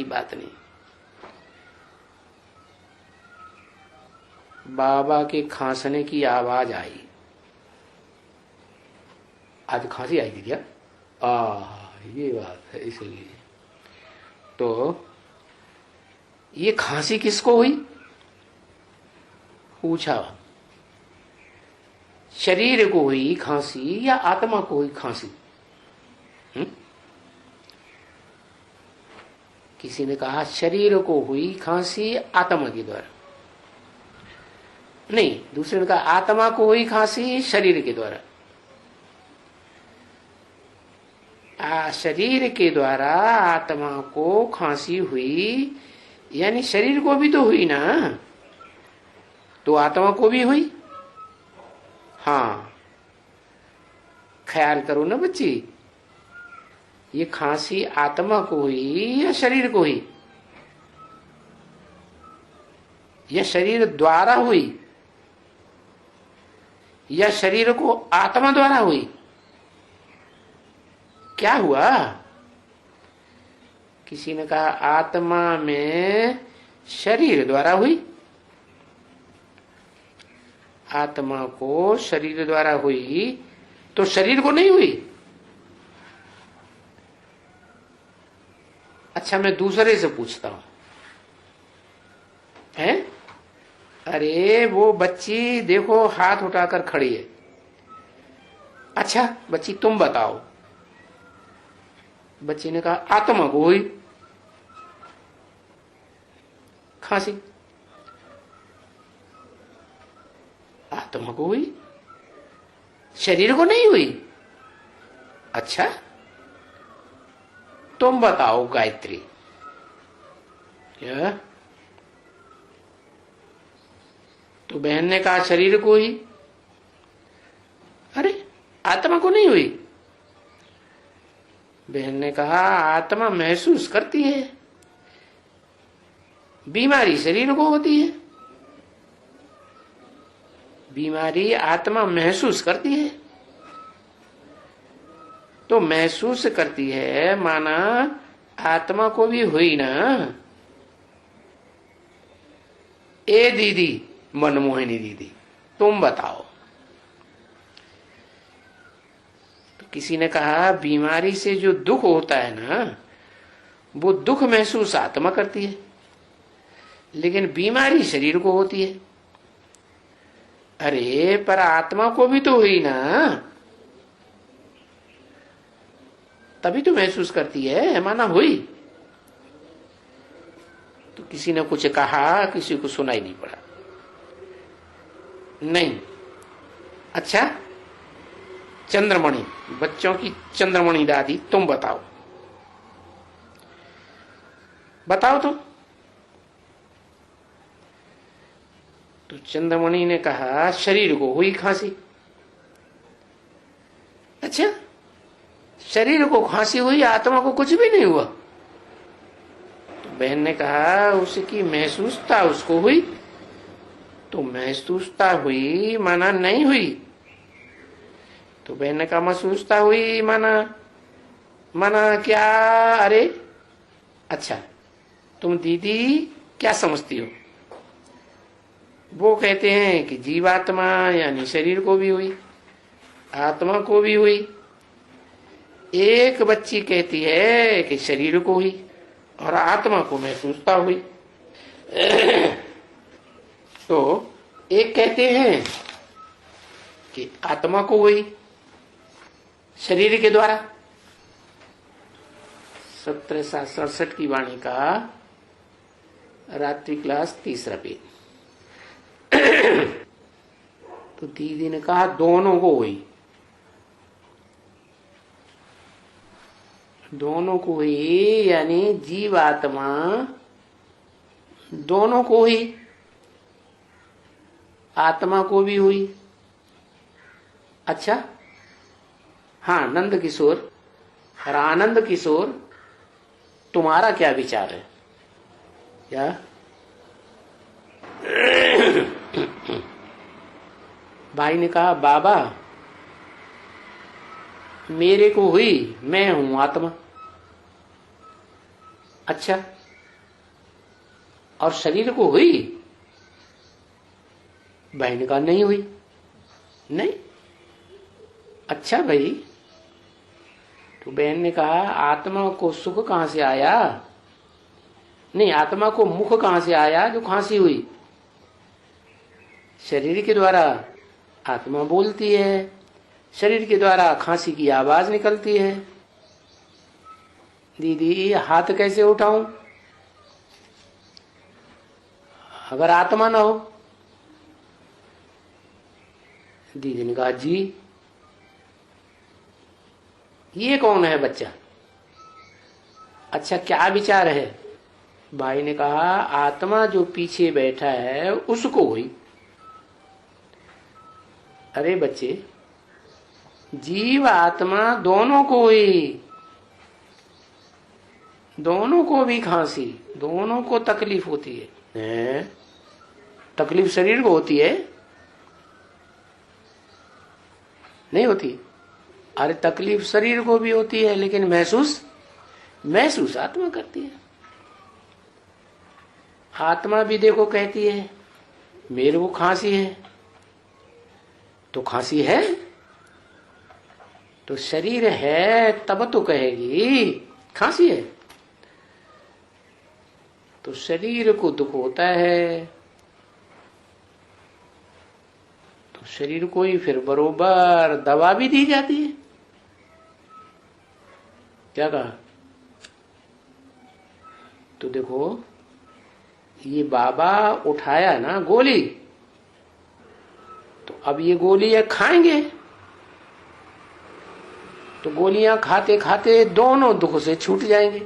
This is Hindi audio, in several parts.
की बात नहीं। बाबा के खांसने की आवाज आई। आज खांसी आई थी क्या? ये बात है, इसलिए। तो ये खांसी किसको हुई? पूछा। शरीर को हुई खांसी या आत्मा को हुई खांसी? किसी ने कहा शरीर को हुई खांसी आत्मा के द्वारा। नहीं, दूसरे ने कहा आत्मा को हुई खांसी शरीर के द्वारा। शरीर के द्वारा आत्मा को खांसी हुई, यानी शरीर को भी तो हुई ना, तो आत्मा को भी हुई। हाँ, ख्याल करो ना बच्ची, ये खांसी आत्मा को हुई या शरीर को हुई? या शरीर द्वारा हुई या शरीर को आत्मा द्वारा हुई? क्या हुआ? किसी ने कहा आत्मा में शरीर द्वारा हुई। आत्मा को शरीर द्वारा हुई तो शरीर को नहीं हुई। अच्छा, मैं दूसरे से पूछता हूं, हैं? अरे वो बच्ची देखो हाथ उठाकर खड़ी है। अच्छा बच्ची तुम बताओ। बच्ची ने कहा आत्मा को हुई खांसी। आत्मा को हुई, शरीर को नहीं हुई। अच्छा, तुम बताओ गायत्री। क्या? तो बहन ने कहा शरीर को हुई। अरे आत्मा को नहीं हुई। बहन ने कहा आत्मा महसूस करती है, बीमारी शरीर को होती है। बीमारी आत्मा महसूस करती है, तो महसूस करती है माना आत्मा को भी हुई ना। ए दीदी, मनमोहिनी दीदी, तुम बताओ। तो किसी ने कहा बीमारी से जो दुख होता है ना, वो दुख महसूस आत्मा करती है, लेकिन बीमारी शरीर को होती है। अरे पर आत्मा को भी तो हुई ना, तभी तो महसूस करती है, माना हुई। तो किसी ने कुछ कहा, किसी को सुनाई नहीं पड़ा। नहीं। अच्छा, चंद्रमणि, बच्चों की चंद्रमणि दादी, तुम बताओ। बताओ तुम। तो चंद्रमणि ने कहा शरीर को हुई खांसी। अच्छा, शरीर को खांसी हुई, आत्मा को कुछ भी नहीं हुआ। तो बहन ने कहा उसकी महसूसता उसको हुई। तो महसूसता हुई माना नहीं हुई। तो बहन ने कहा महसूसता हुई माना माना क्या? अरे अच्छा, तुम दीदी क्या समझती हो? वो कहते हैं कि जीवात्मा यानी शरीर को भी हुई, आत्मा को भी हुई। एक बच्ची कहती है कि शरीर को हुई और आत्मा को महसूसता हुई। तो एक कहते हैं कि आत्मा को हुई शरीर के द्वारा। 1767 की वाणी का रात्रि क्लास 3रा पेज। तो दीदी ने कहा दोनों को हुई। दोनों को हुई यानी जीव आत्मा दोनों को हुई, आत्मा को भी हुई। अच्छा हाँ, नंद किशोर और आनंद किशोर, तुम्हारा क्या विचार है? क्या भाई ने कहा बाबा मेरे को हुई, मैं हूं आत्मा। अच्छा और शरीर को हुई? बहन ने कहा नहीं हुई। नहीं? अच्छा भाई। तो बहन ने कहा आत्मा को सुख कहां से आया? नहीं, आत्मा को मुख कहां से आया जो खांसी हुई? शरीर के द्वारा आत्मा बोलती है, शरीर के द्वारा खांसी की आवाज निकलती है। दीदी हाथ कैसे उठाऊं अगर आत्मा ना हो? दीदी ने कहा जी ये कौन है बच्चा? अच्छा क्या विचार है? भाई ने कहा आत्मा जो पीछे बैठा है उसको हुई। अरे बच्चे, जीव आत्मा दोनों को हुई, दोनों को भी खांसी, दोनों को तकलीफ होती है। तकलीफ शरीर को होती है? नहीं होती? अरे तकलीफ शरीर को भी होती है लेकिन महसूस आत्मा करती है। आत्मा भी देखो कहती है मेरे को खांसी है, तो खांसी है तो शरीर है तब तो कहेगी खांसी है। तो शरीर को दुख होता है तो शरीर को ही फिर बरोबर दवा भी दी जाती है। क्या कहा? तो देखो ये बाबा उठाया ना गोली, तो अब ये गोलियां खाएंगे तो गोलियां खाते खाते दोनों दुख से छूट जाएंगे।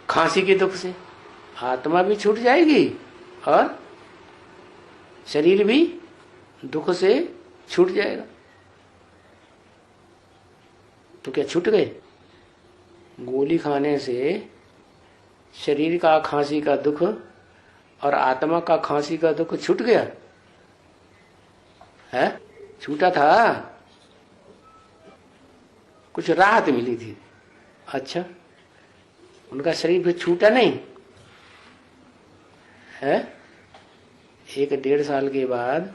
खांसी के दुख से आत्मा भी छूट जाएगी और शरीर भी दुख से छूट जाएगा। तो क्या छूट गए? गोली खाने से शरीर का खांसी का दुख और आत्मा का खांसी का दुख छूट गया है? छूटा था, कुछ राहत मिली थी। अच्छा, उनका शरीर फिर छूटा नहीं है? 1-1.5 साल के बाद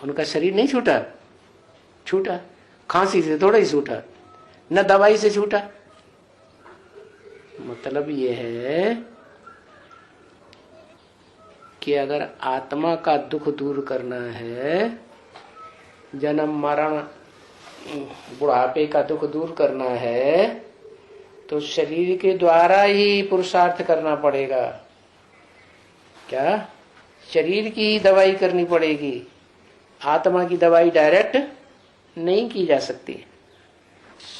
उनका शरीर नहीं छूटा? छूटा। खांसी से थोड़ा ही छूटा, न दवाई से छूटा। मतलब ये है कि अगर आत्मा का दुख दूर करना है, जन्म मरण बुढ़ापे का दुख दूर करना है, तो शरीर के द्वारा ही पुरुषार्थ करना पड़ेगा। क्या? शरीर की ही दवाई करनी पड़ेगी, आत्मा की दवाई डायरेक्ट नहीं की जा सकती।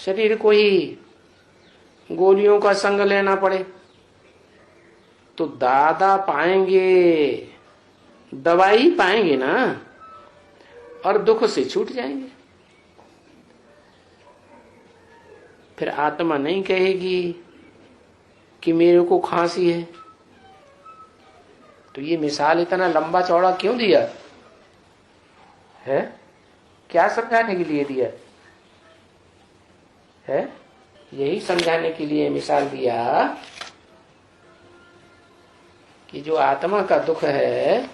शरीर को ही गोलियों का संग लेना पड़े तो दादा पाएंगे, दवाई पाएंगे ना, और दुख से छूट जाएंगे। फिर आत्मा नहीं कहेगी कि मेरे को खांसी है। तो ये मिसाल इतना लंबा चौड़ा क्यों दिया है? क्या समझाने के लिए दिया है? यही समझाने के लिए मिसाल दिया कि जो आत्मा का दुख है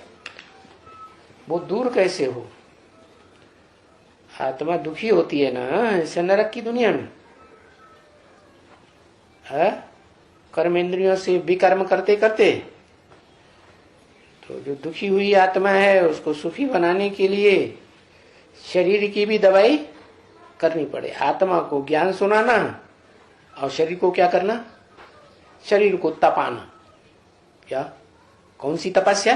वो दूर कैसे हो। आत्मा दुखी होती है ना, इसे नरक की दुनिया में है, कर्म इंद्रियों से विकर्म करते करते। तो जो दुखी हुई आत्मा है उसको सुखी बनाने के लिए शरीर की भी दवाई करनी पड़े। आत्मा को ज्ञान सुनाना और शरीर को क्या करना? शरीर को तपाना। क्या? कौन सी तपस्या?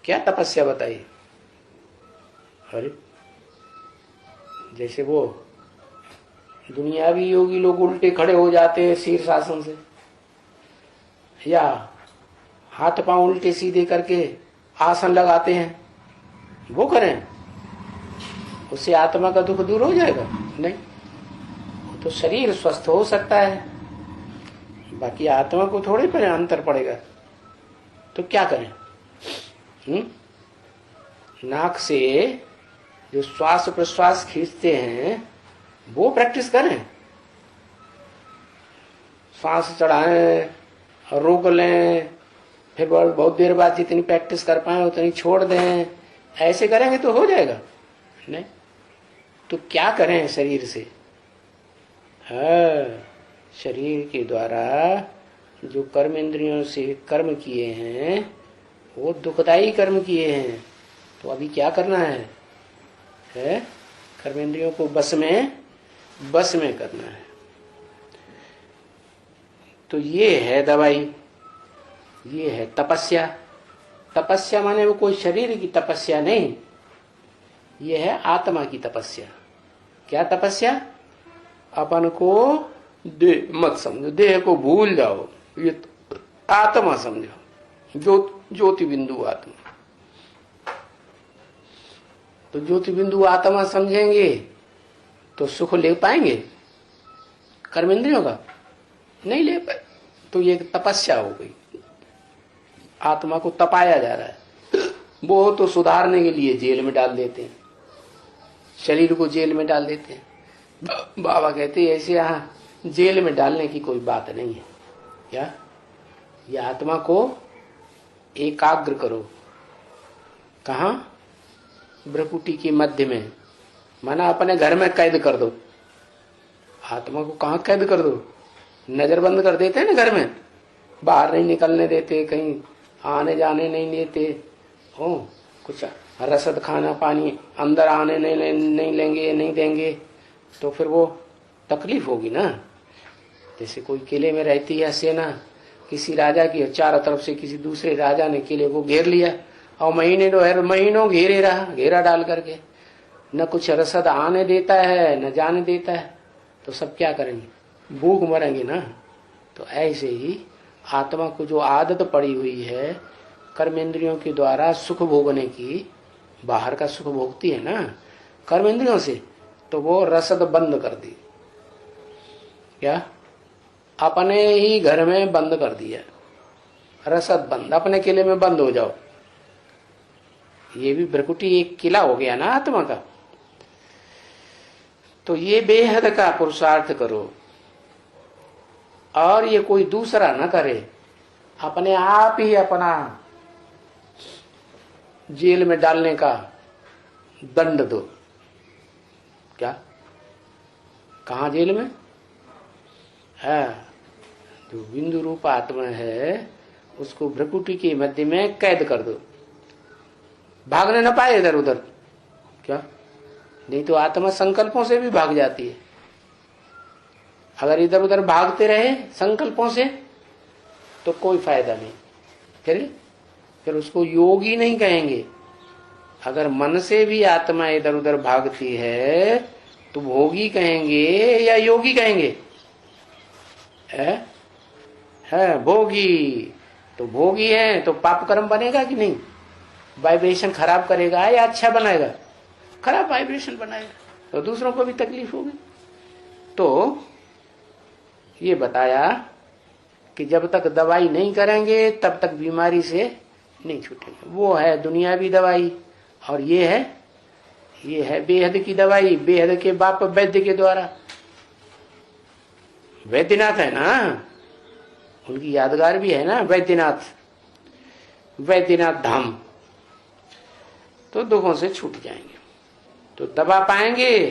क्या तपस्या बताइए? अरे जैसे वो दुनियावी योगी लोग उल्टे खड़े हो जाते हैं शीर्षासन से, या हाथ पांव उल्टे सीधे करके आसन लगाते हैं, वो करें, उससे आत्मा का दुख दूर हो जाएगा? नहीं, तो शरीर स्वस्थ हो सकता है, बाकी आत्मा को थोड़े पर अंतर पड़ेगा। तो क्या करें? नाक से जो श्वास प्रश्वास खींचते हैं वो प्रैक्टिस करें। सांस चढ़ाएं और रोक लें, फिर बहुत देर बाद जितनी प्रैक्टिस कर पाए उतनी छोड़ दें, ऐसे करेंगे तो हो जाएगा नहीं? तो क्या करें शरीर से? हाँ, शरीर के द्वारा जो कर्म इंद्रियों से कर्म किए हैं वो दुखदायी कर्म किए हैं। तो अभी क्या करना है? कर्म इंद्रियों को बस में करना है। तो ये है दवाई, ये है तपस्या। तपस्या माने वो कोई शरीर की तपस्या नहीं, ये है आत्मा की तपस्या। क्या तपस्या? अपन को देह मत समझो, देह को भूल जाओ, ये आत्मा समझो, ज्योति बिंदु आत्मा। तो ज्योति बिंदु आत्मा समझेंगे तो सुख ले पाएंगे कर्म इंद्रियों का? नहीं ले पाए। तो ये तपस्या हो गई, आत्मा को तपाया जा रहा है। वो तो सुधारने के लिए जेल में डाल देते हैं, शरीर को जेल में डाल देते हैं। बाबा कहते हैं ऐसे यहाँ जेल में डालने की कोई बात नहीं है। क्या? ये आत्मा को एकाग्र करो। कहा? भ्रकुटी के मध्य में, माना अपने घर में कैद कर दो। आत्मा को कहाँ कैद कर दो? नजर बंद कर देते हैं ना घर में, बाहर नहीं निकलने देते, कहीं आने जाने नहीं देते, हो कुछ रसद खाना पानी अंदर आने नहीं लेंगे, नहीं देंगे, तो फिर वो तकलीफ होगी ना। जैसे कोई किले में रहती है सेना किसी राजा की, चारों तरफ से किसी दूसरे राजा ने किले को घेर लिया और महीनों घेरे रहा, घेरा डाल करके, न कुछ रसद आने देता है न जाने देता है, तो सब क्या करेंगे? भूख मरेंगे ना। तो ऐसे ही आत्मा को जो आदत पड़ी हुई है कर्मेंद्रियों के द्वारा सुख भोगने की, बाहर का सुख भोगती है ना कर्मेंद्रियों से, तो वो रसद बंद कर दी। क्या? अपने ही घर में बंद कर दिया, रसद बंद, अपने किले में बंद हो जाओ। ये भी भ्रकुटी एक किला हो गया ना आत्मा का। तो ये बेहद का पुरुषार्थ करो, और ये कोई दूसरा न करे, अपने आप ही अपना जेल में डालने का दंड दो। क्या? कहा जेल में? है जो बिंदु रूप आत्मा है उसको भ्रकुटी के मध्य में कैद कर दो, भागने न पाए इधर उधर। क्या? नहीं तो आत्मा संकल्पों से भी भाग जाती है। अगर इधर उधर भागते रहे संकल्पों से तो कोई फायदा नहीं, फिर उसको योगी नहीं कहेंगे। अगर मन से भी आत्मा इधर उधर भागती है तो भोगी कहेंगे या योगी कहेंगे? है भोगी। तो भोगी है तो पाप कर्म बनेगा कि नहीं? वाइब्रेशन खराब करेगा या अच्छा बनाएगा? खराब वाइब्रेशन बनाएगा, तो दूसरों को भी तकलीफ होगी। तो ये बताया कि जब तक दवाई नहीं करेंगे तब तक बीमारी से नहीं छूटेंगे। वो है दुनियावी दवाई, और ये है बेहद की दवाई, बेहद के बाप वैद्य के द्वारा। वैद्यनाथ है ना, उनकी यादगार भी है ना, वैद्यनाथ धाम। तो दुखों से छूट जाएंगे। तो दबा पाएंगे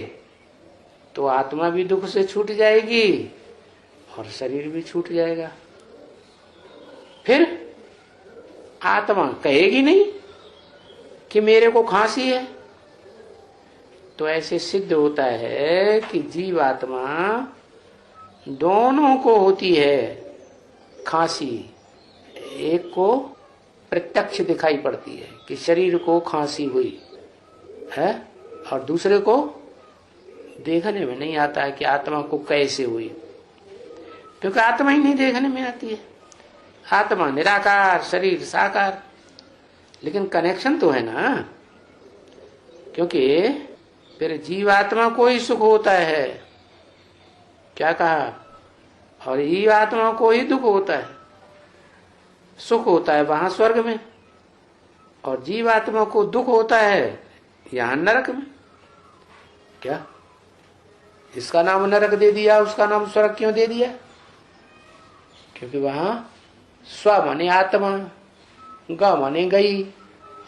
तो आत्मा भी दुख से छूट जाएगी और शरीर भी छूट जाएगा। फिर आत्मा कहेगी नहीं कि मेरे को खांसी है। तो ऐसे सिद्ध होता है कि जीव आत्मा दोनों को होती है खांसी। एक को प्रत्यक्ष दिखाई पड़ती है कि शरीर को खांसी हुई है, और दूसरे को देखने में नहीं आता है कि आत्मा को कैसे हुई, क्योंकि आत्मा ही नहीं देखने में आती है। आत्मा निराकार, शरीर साकार, लेकिन कनेक्शन तो है ना, क्योंकि फिर जीवात्मा को ही सुख होता है। क्या कहा? और जीवात्मा को ही दुख होता है। सुख होता है वहां स्वर्ग में, और जीवात्मा को दुख होता है यहां नरक में। क्या? इसका नाम नरक दे दिया, उसका नाम स्वर्ग क्यों दे दिया? क्योंकि वहां स्व माने आत्मा, ग माने गई।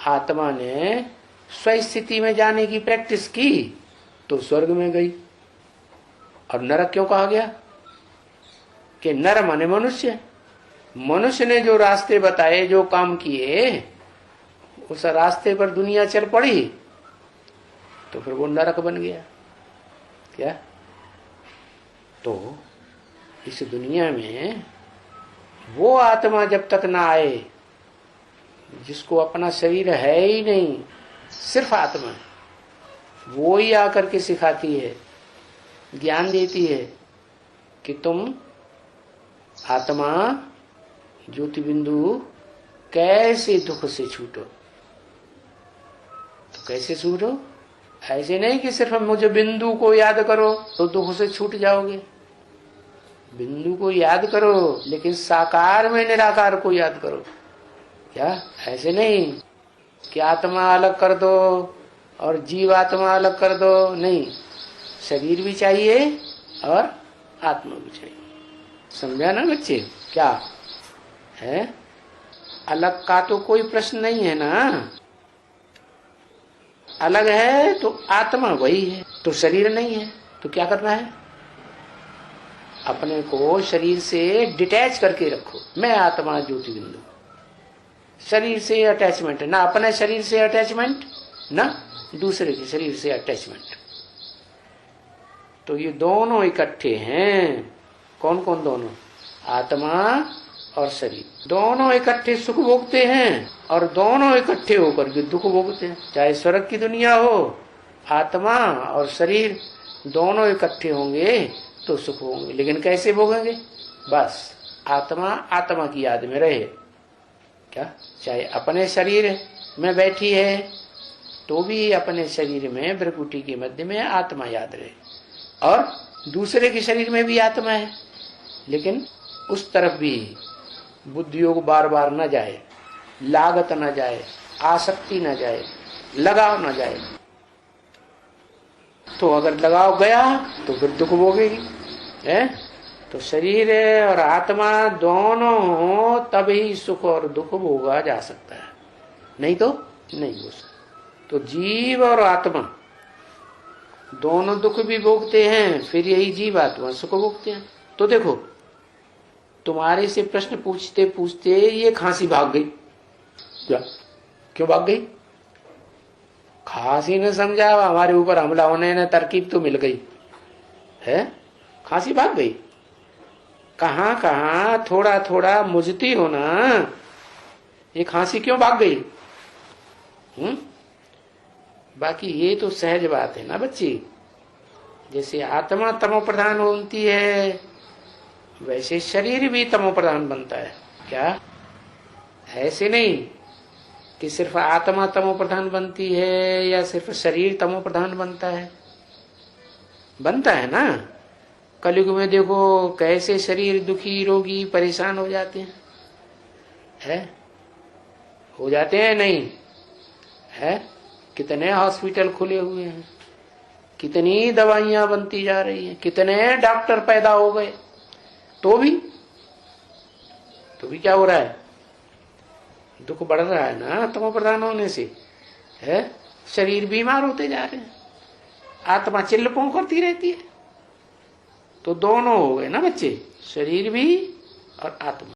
आत्मा ने स्व स्थिति में जाने की प्रैक्टिस की तो स्वर्ग में गई। और नरक क्यों कहा गया? कि नर माने मनुष्य। मनुष्य ने जो रास्ते बताए, जो काम किए, उस रास्ते पर दुनिया चल पड़ी तो फिर वो नरक बन गया। क्या? तो इस दुनिया में वो आत्मा जब तक ना आए जिसको अपना शरीर है ही नहीं, सिर्फ आत्मा, वो ही आकर के सिखाती है, ज्ञान देती है कि तुम आत्मा ज्योति बिंदु कैसे दुख से छूटो। तो कैसे छूटो? ऐसे नहीं कि सिर्फ मुझे बिंदु को याद करो तो दुख से छूट जाओगे। बिंदु को याद करो लेकिन साकार में निराकार को याद करो। क्या? ऐसे नहीं कि आत्मा अलग कर दो और जीव आत्मा अलग कर दो, नहीं, शरीर भी चाहिए और आत्मा भी चाहिए। समझा ना बच्चे? क्या है? अलग का तो कोई प्रश्न नहीं है ना। अलग है तो आत्मा वही है, तो शरीर नहीं है, तो क्या करना है? अपने को शरीर से डिटैच करके रखो। मैं आत्मा ज्योति बिंदु। शरीर से अटैचमेंट, ना अपने शरीर से अटैचमेंट, ना दूसरे के शरीर से अटैचमेंट। तो ये दोनों इकट्ठे हैं। कौन कौन दोनों? आत्मा और शरीर दोनों इकट्ठे सुख भोगते हैं और दोनों इकट्ठे होकर के दुख भोगते हैं। चाहे स्वर्ग की दुनिया हो, आत्मा और शरीर दोनों इकट्ठे होंगे तो सुख होंगे। लेकिन कैसे भोगेंगे? बस आत्मा आत्मा की याद में रहे। क्या? चाहे अपने शरीर में बैठी है तो भी अपने शरीर में भ्रकुटी के मध्य में आत्मा याद रहे, और दूसरे के शरीर में भी आत्मा है, लेकिन उस तरफ भी बुद्धि योग बार बार न जाए, लागत न जाए, आसक्ति न जाए, लगाव न जाए। तो अगर लगाव गया तो फिर दुख भोगेगी। है? तो शरीर और आत्मा दोनों हो तभी सुख और दुख भोगा जा सकता है, नहीं तो नहीं हो सकता। तो जीव और आत्मा दोनों दुख भी भोगते हैं, फिर यही जीव आत्मा सुख भोगते हैं। तो देखो, तुम्हारे से प्रश्न पूछते पूछते ये खांसी भाग गई। क्या? क्यों भाग गई? खांसी ने समझा, हमारे ऊपर हमला होने ने तरकीब तो मिल गई है, खांसी भाग गई। कहां कहां थोड़ा थोड़ा मुझती हो ना, ये खांसी क्यों भाग गई? बाकी ये तो सहज बात है ना बच्ची। जैसे आत्मा तमो प्रधान होती है वैसे शरीर भी तमो प्रधान बनता है। क्या? ऐसे नहीं कि सिर्फ आत्मा तमो प्रधान बनती है या सिर्फ शरीर तमो प्रधान बनता है। बनता है ना। कलयुग में देखो कैसे शरीर दुखी रोगी परेशान हो जाते हैं, है? हो जाते हैं नहीं है? कितने हॉस्पिटल खुले हुए हैं, कितनी दवाइयां बनती जा रही हैं, कितने डॉक्टर पैदा हो गए, तो भी क्या हो रहा है? दुख बढ़ रहा है ना तमो प्रधान होने से, है? शरीर बीमार होते जा रहे हैं, आत्मा चिल्लपों करती रहती है। तो दोनों हो गए ना बच्चे, शरीर भी और आत्मा।